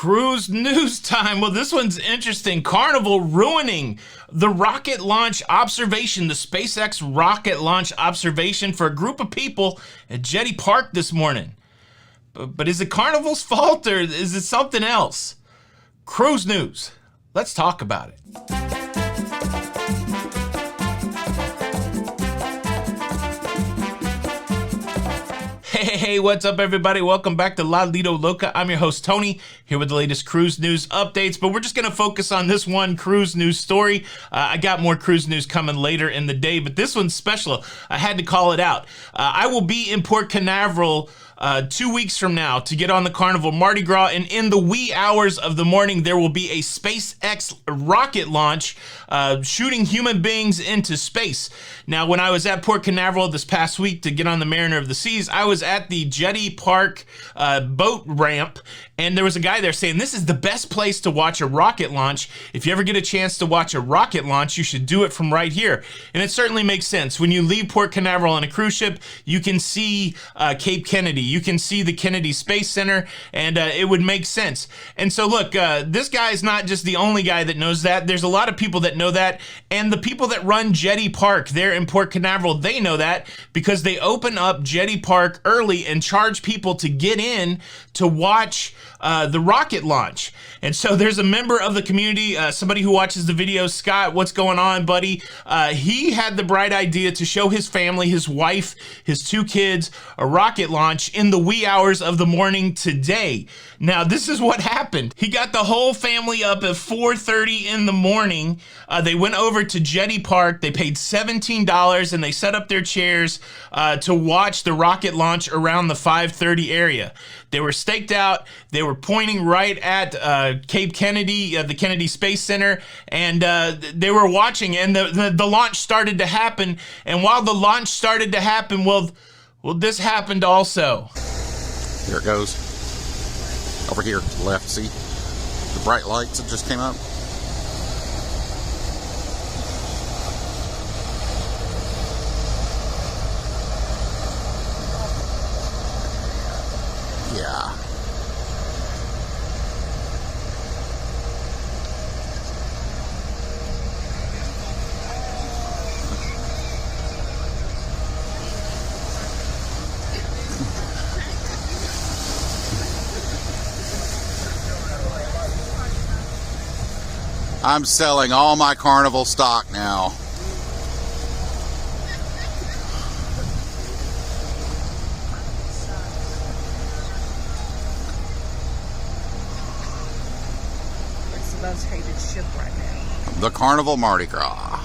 Cruise news time. Well, this one's interesting. Carnival ruining the rocket launch observation, the SpaceX rocket launch observation for a group of people at Jetty Park this morning. But is it Carnival's fault or is it something else? Cruise news. Let's talk about it. Hey, what's up, everybody? Welcome back to Lido, Loca. I'm your host, Tony, here with the latest cruise news updates, but we're just going to focus on this one cruise news story. I got more cruise news coming later in the day, but this one's special. I had to call it out. I will be in Port Canaveral 2 weeks from now to get on the Carnival Mardi Gras, and in the wee hours of the morning, there will be a SpaceX rocket launch shooting human beings into space. Now, when I was at Port Canaveral this past week to get on the Mariner of the Seas, I was at the Jetty Park boat ramp, and there was a guy there saying, this is the best place to watch a rocket launch. If you ever get a chance to watch a rocket launch, you should do it from right here. And it certainly makes sense. When you leave Port Canaveral on a cruise ship, you can see Cape Kennedy. You can see the Kennedy Space Center, and it would make sense. And so look, this guy is not just the only guy that knows that. There's a lot of people that know that, and the people that run Jetty Park there in Port Canaveral, they know that because they open up Jetty Park early and charge people to get in to watch the rocket launch. And so there's a member of the community, somebody who watches the videos, Scott, what's going on, buddy? He had the bright idea to show his family, his wife, his 2 kids, a rocket launch in the wee hours of the morning today. Now, this is what happened. He got the whole family up at 4:30 in the morning. They went over to Jetty Park. They paid $17 and they set up their chairs to watch the rocket launch around the 5:30 area. They were staked out. They were pointing right at Cape Kennedy, the Kennedy Space Center, and they were watching, and the launch started to happen. And while the launch started to happen, well, this happened also. Here it goes. Over here to the left, see? The bright lights that just came up. Yeah. I'm selling all my Carnival stock now. It's the most hated ship right now. The Carnival Mardi Gras.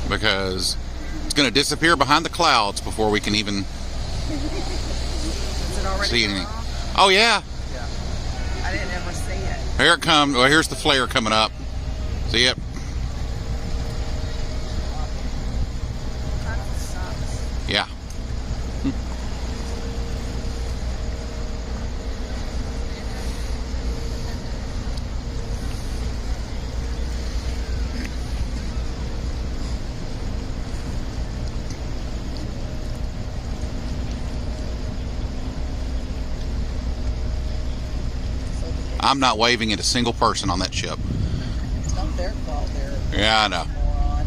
Because it's going to disappear behind the clouds before we can even Is it already see anything. off? Oh, yeah. I didn't ever see it. Here it comes. Well, here's the flare coming up. See it? Kind of sucks. Yeah. I'm not waving at a single person on that ship. It's not their fault. They're Yeah, I know. moron.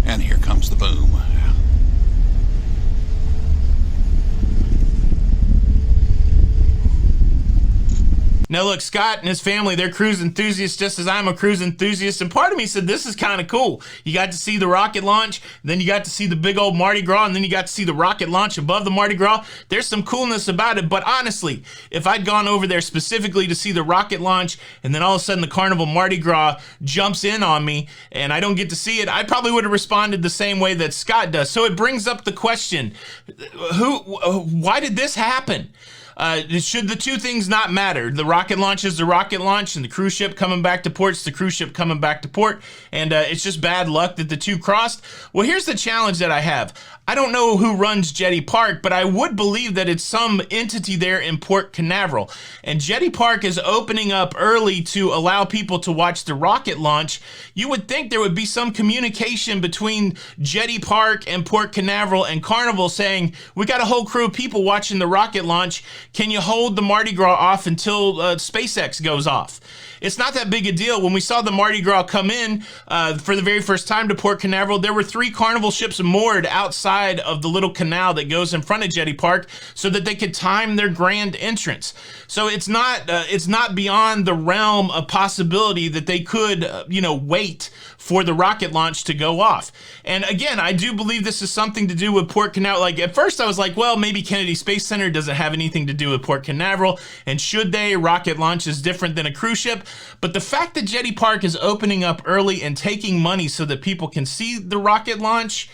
And here comes the boom. Now look, Scott and his family, they're cruise enthusiasts just as I'm a cruise enthusiast, and part of me said this is kind of cool. You got to see the rocket launch, then you got to see the big old Mardi Gras, and then you got to see the rocket launch above the Mardi Gras. There's some coolness about it, but honestly, if I'd gone over there specifically to see the rocket launch, and then all of a sudden the Carnival Mardi Gras jumps in on me, and I don't get to see it, I probably would have responded the same way that Scott does. So it brings up the question, why did this happen? Should the two things not matter? The rocket launch is the rocket launch, and the cruise ship coming back to port's the cruise ship coming back to port, and it's just bad luck that the two crossed. Well, here's the challenge that I have. I don't know who runs Jetty Park, but I would believe that it's some entity there in Port Canaveral. And Jetty Park is opening up early to allow people to watch the rocket launch. You would think there would be some communication between Jetty Park and Port Canaveral and Carnival saying, we got a whole crew of people watching the rocket launch. Can you hold the Mardi Gras off until SpaceX goes off? It's not that big a deal. When we saw the Mardi Gras come in for the very first time to Port Canaveral, there were 3 Carnival ships moored outside of the little canal that goes in front of Jetty Park so that they could time their grand entrance. So it's not beyond the realm of possibility that they could, wait for the rocket launch to go off. And again, I do believe this is something to do with Port Canaveral. Like at first I was like, well, maybe Kennedy Space Center doesn't have anything to do with Port Canaveral, and should they? Rocket launch is different than a cruise ship. But the fact that Jetty Park is opening up early and taking money so that people can see the rocket launch,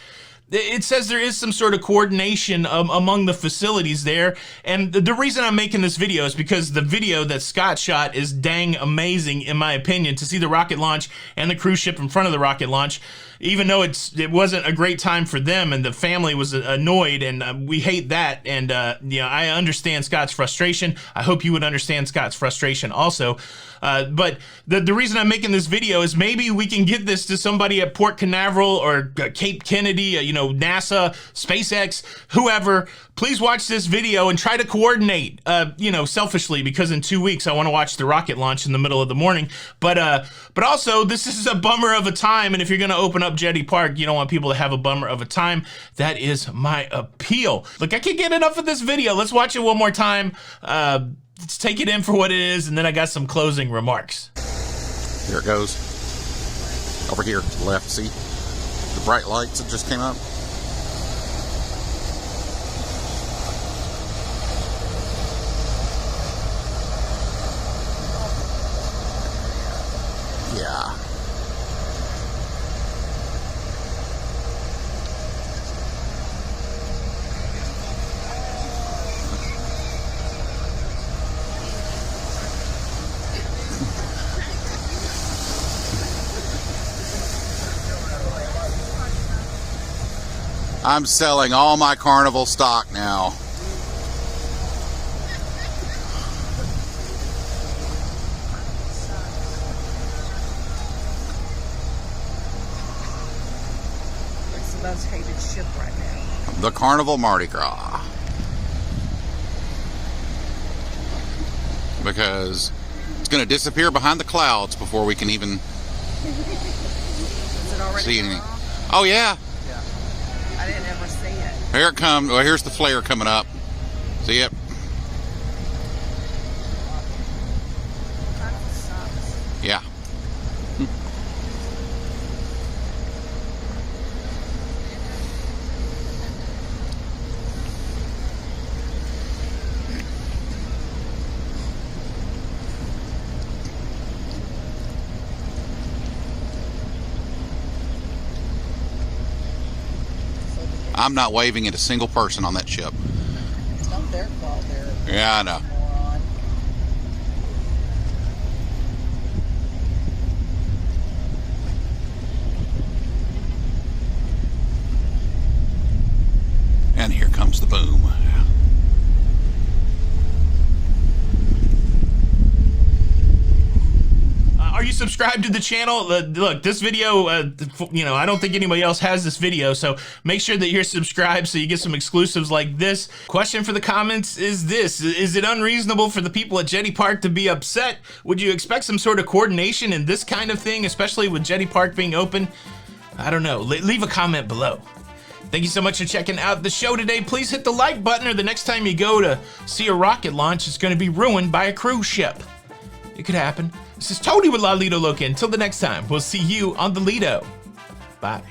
it says there is some sort of coordination among the facilities there. And the reason I'm making this video is because the video that Scott shot is dang amazing, in my opinion, to see the rocket launch and the cruise ship in front of the rocket launch. Even though it wasn't a great time for them and the family was annoyed, and we hate that. And I understand Scott's frustration. I hope you would understand Scott's frustration also. But the reason I'm making this video is maybe we can get this to somebody at Port Canaveral or Cape Kennedy, NASA, SpaceX, whoever. Please watch this video and try to coordinate, selfishly, because in 2 weeks I want to watch the rocket launch in the middle of the morning. But also, this is a bummer of a time, and if you're going to open up Jetty Park, you don't want people to have a bummer of a time. That is my appeal. Look, I can't get enough of this video. Let's watch it one more time. Let's take it in for what it is, and then I got some closing remarks. Here it goes. Over here to the left, see? The bright lights that just came up. Yeah. I'm selling all my Carnival stock now. It's the most hated ship right now. The Carnival Mardi Gras. Because it's going to disappear behind the clouds before we can even Is it already see anything. off? Oh, yeah. I didn't ever see it. Here it comes. Well, here's the flare coming up. See it? Carnival sucks. Yeah. I'm not waving at a single person on that ship. It's not their fault. They're Yeah, I know. moron. And here comes the boom. Are you subscribed to the channel? Look, this video, I don't think anybody else has this video, so make sure that you're subscribed so you get some exclusives like this. Question for the comments is this: is it unreasonable for the people at Jetty Park to be upset? Would you expect some sort of coordination in this kind of thing, especially with Jetty Park being open? I don't know. Leave a comment below. Thank you so much for checking out the show today. Please hit the like button, or the next time you go to see a rocket launch, it's going to be ruined by a cruise ship. It could happen. This is Tony with Lido Loca. Until the next time, we'll see you on the Lido. Bye.